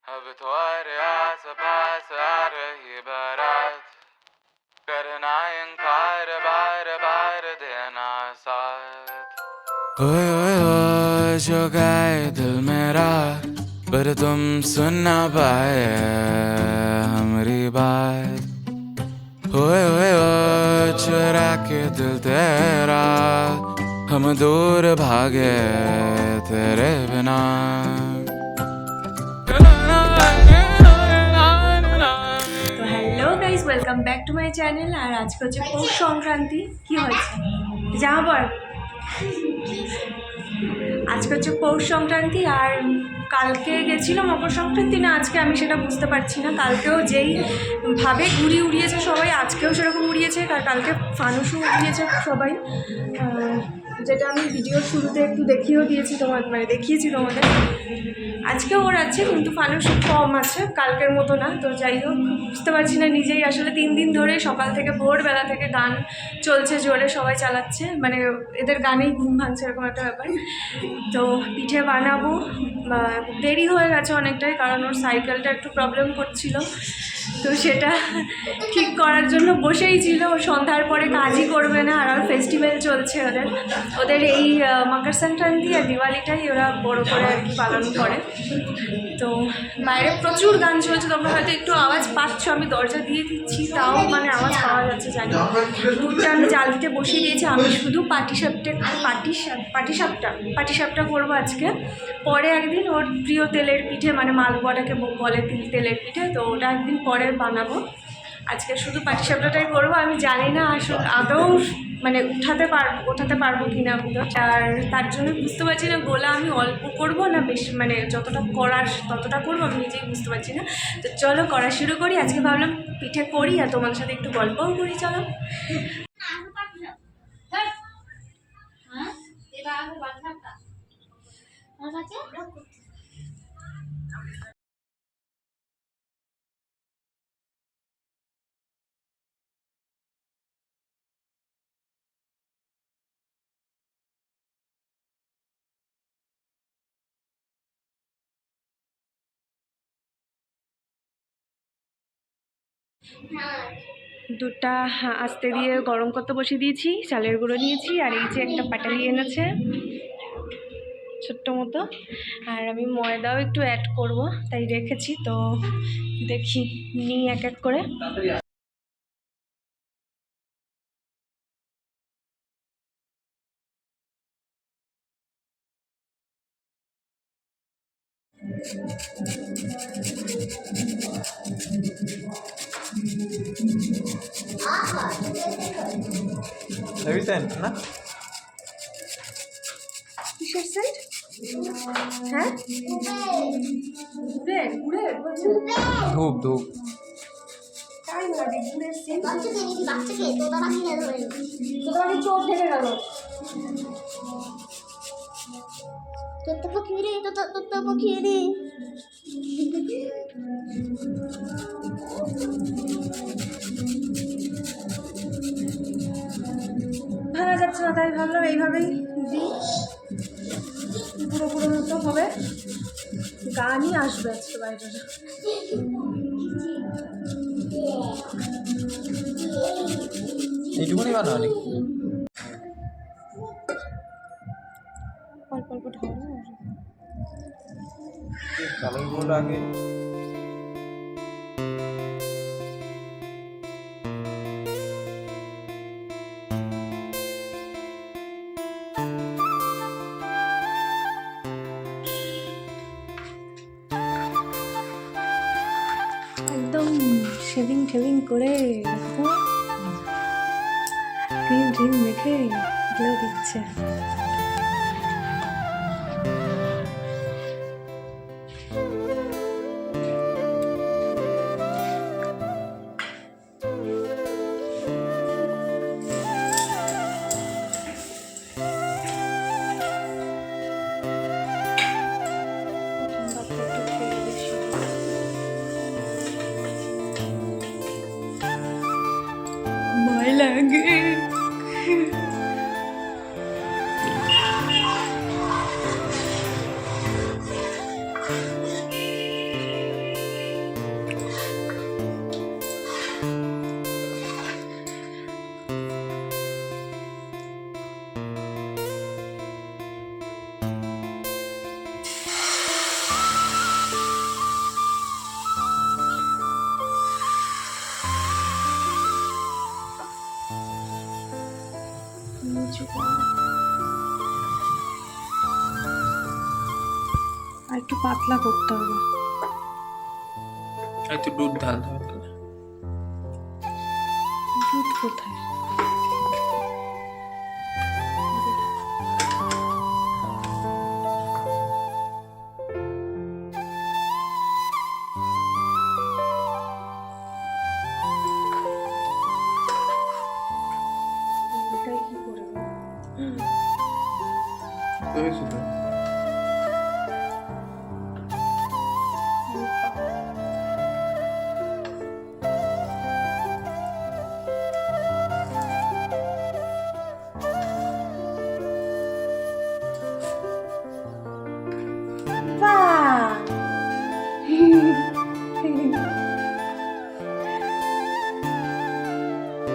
अब तुम्हारे आस पास आ रही बारात, करना इनकार बार बार देना साथ। ओए ओए ओए जो गाए दिल मेरा, पर तुम सुन ना पाए हमारी बात। ओए ओए ओए चुरा के दिल तेरा, हम दूर भागे तेरे बिना। Welcome back to my channel. আর আজকে হচ্ছে পৌষ সংক্রান্তি। কি হয়েছে জামা পর? আজকে হচ্ছে পৌষ সংক্রান্তি, আর কালকে গেছিল মকর সংক্রান্তি না আজকে, আমি সেটা বুঝতে পারছি না। কালকেও যেই ভাবে ঘুড়ি উড়িয়েছে সবাই, আজকেও সেরকম উড়িয়েছে। আর কালকে ফানুসও উড়িয়েছে সবাই, যেটা আমি ভিডিওর শুরুতে একটু দেখিয়েছি তোমাদের। আজকেও ওড়াচ্ছে, কিন্তু ফানুস কম আছে, কালকের মতো না। তো যাই হোক, বুঝতে পারছি না নিজেই। আসলে 3 দিন ধরে সকাল থেকে ভোরবেলা থেকে গান চলছে জোরে, সবাই চালাচ্ছে, মানে এদের গানেই ঘুম ভাঙছে, এরকম একটা ব্যাপার। তো পিঠে বানাবো, দেরি হয়ে গেছে অনেকটাই, কারণ ওর সাইকেলটা একটু প্রবলেম করছিল। তো সেটা ঠিক করার জন্য বসেই ছিল। ও সন্ধ্যার পরে কাজই করবে না, আর ফেস্টিভ্যাল চলছে ওদের এই মকর সংক্রান্তি আর দিওয়ালিটাই ওরা বড় করে আর কি পালন করে। তো বাইরে প্রচুর গান চলছে, তোমরা হয়তো একটু আওয়াজ পাচ্ছ, আমি দরজা দিয়ে দিচ্ছি তাও মানে আওয়াজ পাওয়া যাচ্ছে জানি। দুধটা আমি জাল দিতে বসিয়ে দিয়েছি, আমি শুধু পাটিসাপটা করবো আজকে। পরে একদিন ওর প্রিয় তেলের পিঠে, মানে মালপোয়াটাকে বলে তেলের পিঠে, তো ওটা একদিন পরে বানাবো। আজকে শুধু পাটিসাপটাটাই করবো। আমি জানি না আসলে আদৌ মানে ওঠাতে পারবো কিনা, আর তার জন্য বুঝতে পারছি না গোলা আমি অল্প করব না বেশি, মানে যতটা করার ততটা করবো আমি নিজেই বুঝতে পারছি না। তো চলো করা শুরু করি। আজকে ভাবলাম পিঠে করি আর তোমাদের সাথে একটু গল্পও করি। চলো। দুধটা আস্তে দিয়ে গরম করতে বসিয়ে দিয়েছি, চালের গুঁড়ো নিয়েছি, আর এই যে একটা পাটালি এনেছে ছোট্ট মতো, আর আমি ময়দাও একটু অ্যাড করব তাই রেখেছি। তো দেখি নিই এক এক করে। না কিসের সেন্ট? হ্যাঁ, ধূপ ধূপ তাই লাগে গুড়ের সেন্ট। বাচ্চাকে তো বাবা কিনে ধরে তোর চোখ ঢেকে গেল। তোর পাখি রে ভাঙা যাচ্ছে না, তাই ভাবলাম এইভাবেই দিই, পুরো মতো হবে। গানই আসবে আজকে বাইরে। এইটুকুনি বানাও নাকি? অল্প অল্প ঢালো। চালের গুঁড়ো আগে একদম শেভিং করে দেখো, ক্রিম মেখে গ্লো দিচ্ছে। লাগে একটু পাতলা করতে হবে। একটু দুধ ঢালতে হবে তাহলে। দুধ কোথায়? এটাই কি করে গো? হয়েছিল। বাহ!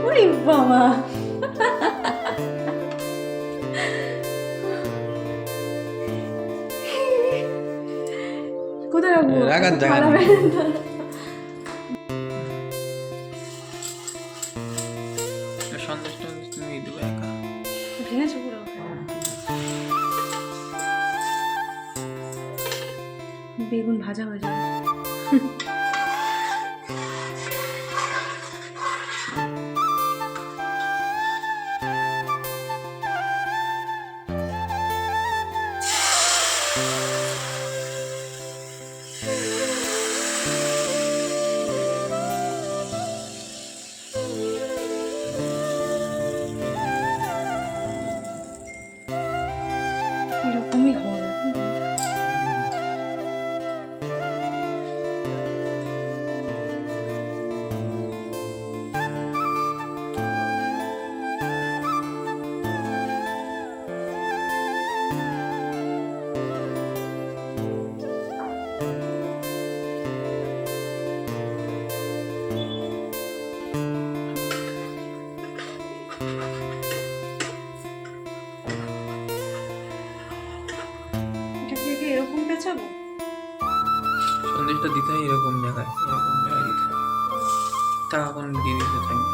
ওরে বাবা! কোথায় রাখবো? রাখার জায়গা থালা নেই। বের- সন্দেশটা তুমি দেবে একা। ভেঙেছো পুরো? বেগুন ভাজা হয়ে যাবে। এরকমই হবে। এটাকে কি এরকম পেঁচাবো? সন্দেশটা দিতে হয় এরকম জায়গায় দিতে হয়। তা এখন দিয়ে দিতে থাকবে।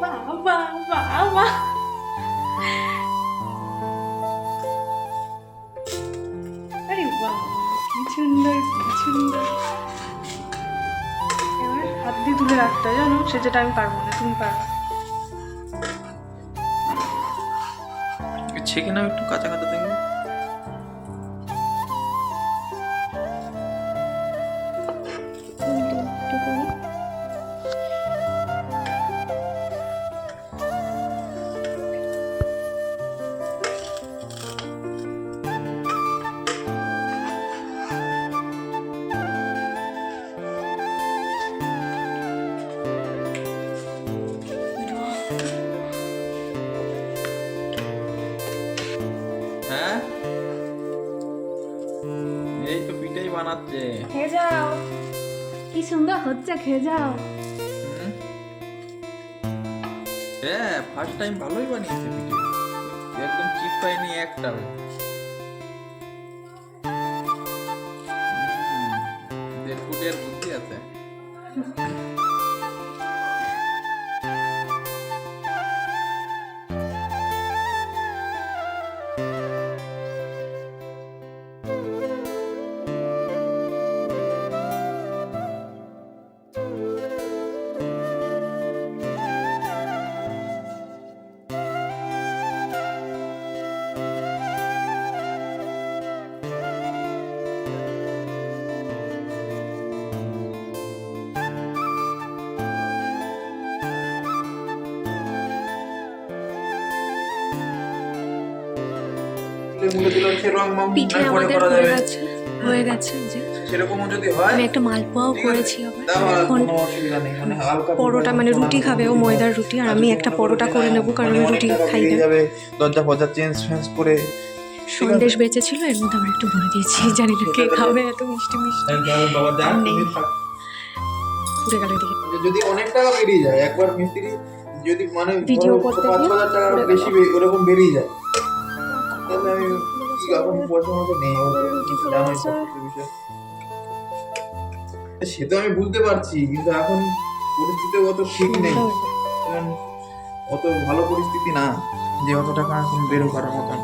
বাহ, বাহ, বাহ, বাহ। আরে বাহ, কি সুন্দর, কি সুন্দর। এবার হাত দিয়ে তুলে রাখতে হয়, জানো, সে যেটা আমি পারবো না, তুমি পারবে। ছেঁকে নাও একটু কাঁচা কাঁচা থাকবে। হ্যাঁ, এই তো পিঠাই বানাচ্ছে। খেয়ে যাও, কি সুন্দর হচ্ছে, খেয়ে যাও। হুম। হ্যাঁ, ফার্স্ট টাইম ভালোই বানিয়েছে পিঠে, একদম চিপ পাইনি একটাও। দেড় ফুটের বুদ্ধি আছে। পিঠে আমাদের হয়ে গেছে যে আমি একটা মালপোয়াও করেছি আবার। এখন পরোটা, মানে রুটি খাবে ও, ময়দার রুটি, আর আমি একটা পরোটা করে নেবো কারণ আমি রুটি খাই না। দরজা ফরজা চেঞ্জ করে সন্দেশ বেঁচেছিল, এর মধ্যে আমরা একটু ভরে দিয়েছি, জানি না কে খাবে এত মিষ্টি মিষ্টি। আর নেই, পুড়ে গেল এদিকে। যদি অনেক টাকা বেরিয়ে যায় একবার মিস্ত্রি, যদি মানে ভিডিও করতে 5,000 টাকা বেশি ওরকম বেরিয়ে যায়, তাহলে আমি কি এখন পয়সা মতো নেই রুটি জানোই ফুলেছে। সবকিছু বিষয়। সে তো আমি বুঝতে পারছি, কিন্তু এখন পরিস্থিতি অত ঠিক নেই, কারণ অত ভালো পরিস্থিতি না যে অত টাকা এখন বেরো করার মতন।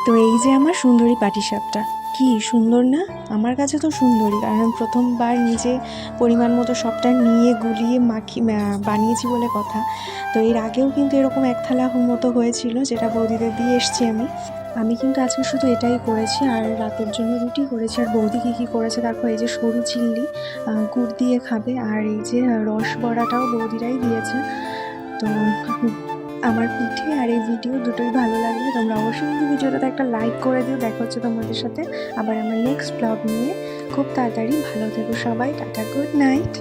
তো এই যে আমার সুন্দরী পাটিসাপটা, কি সুন্দর না? আমার কাছে তো সুন্দরী, কারণ প্রথমবার নিজে পরিমাণ মতো সবটা নিয়ে গুলিয়ে বানিয়েছি বলে কথা। তো এর আগেও কিন্তু এরকম এক থালা মতো হয়েছিল, যেটা বৌদিদের দিয়ে এসছি আমি। আমি কিন্তু আজকে শুধু এটাই করেছি, আর রাতের জন্য রুটি করেছি। আর বৌদি কী কী করেছে দেখো, এই যে সরু চিল্লি গুড় দিয়ে খাবে, আর এই যে রস বড়াটাও বৌদিরাই দিয়েছে। তো আমার পিঠে আর এই ভিডিও দুটোই ভালো লাগলে তোমরা অবশ্যই কিন্তু ভিডিওটাতে একটা লাইক করে দিও। দেখা হচ্ছে তোমাদের সাথে আবার আমার নেক্সট ব্লগ নিয়ে খুব তাড়াতাড়ি। ভালো থেকো সবাই, টাটা, গুড নাইট।